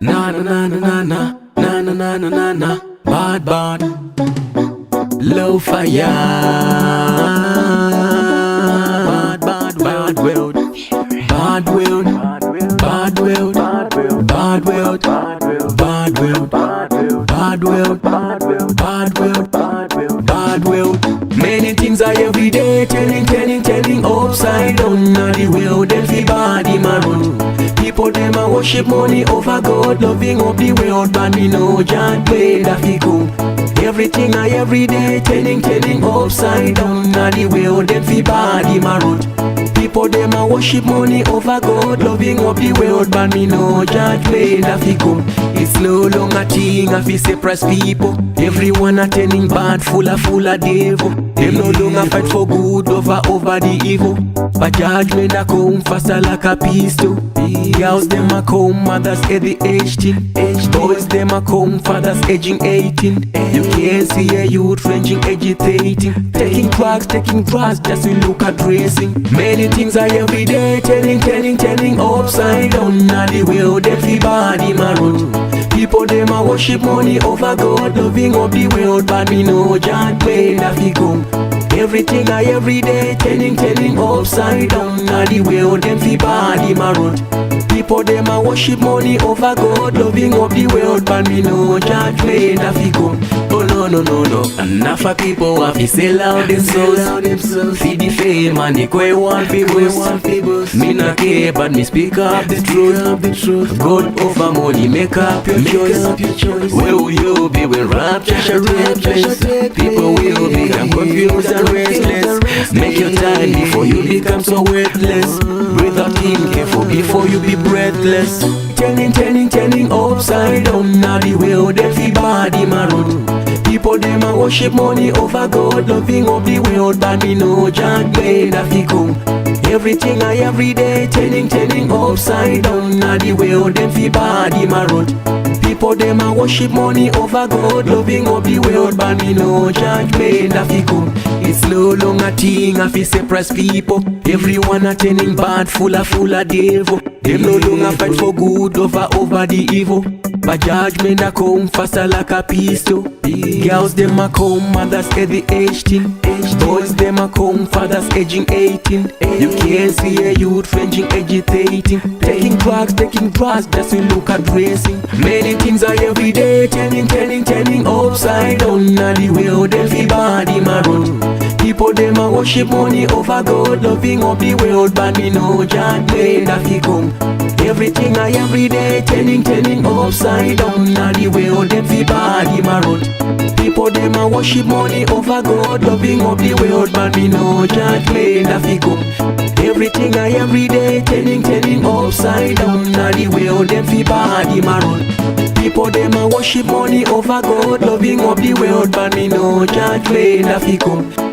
Na na na na na na na na na na na. Bad bad. Low fire. Bad bad bad world. Bad world. Bad world. Bad world. Bad world. Bad world. Bad world. Bad world. Many things I every day telling upside down. Now the world them fi body maroon. People them a worship money over God, loving up the world, but me know John way that fi come. Everything I every day telling upside down. Now the world them fi body maroon. People them a worship money over God, loving up the world, but me know John way that fi come. It's no longer thing I fi suppress people. Everyone a telling bad, full of devil. Them no longer fight for good over the evil. But judgment a come faster like a pistol. Girls them a come, mothers at the age 10. Boys them a come, fathers aging 18. You can't see a youth ranging agitating, taking drugs just to look at dressing. Many things I every day telling upside down. Now the world everybody maroon. People them a worship money over God, loving up the world, but me know John way that fi come. Everything I every day telling upside down. Now the world them fi body maroon. People them a worship money over God, loving up the world, but me know John way that fi come. Oh no. Enough of people want fi sell out themselves. See the fame and the quay want fi boast. Me not care but me speak up the truth. God over money, make up your choice. Where will you be when rapture shall take place? People will become confused and restless. Make your time before you become so worthless. Breathe out careful before you be breathless. Telling upside down. Now the world everybody maroon. People them a worship money over God, loving up the world, but me know John way that fi come. Everything I every day telling upside down. Now the world them fi body maroon. People them a worship money over God, loving up the world, but me know John way that fi come. It's no longer thing I fi suppress people. Everyone a telling bad, full of devil. Them no longer fight for good over the evil. But judgment a come faster like a pistol. Girls them a come, mothers at the age 10. Boys them a come, fathers aging 18. You can't see a youth ranging agitating, taking drugs just to look at dressing. Many things I every day telling upside down. Now the world everybody maroon. People them a worship money over God, loving up the world, but me know John way that fi come. Everything I every day telling upside down. Now the world everybody maroon. People them a worship money over God, loving up the world, but me know John way that fi come. Everything I every day telling upside down. Now the world everybody maroon. People them a worship money over God, loving up the world, but me know John way that fi come.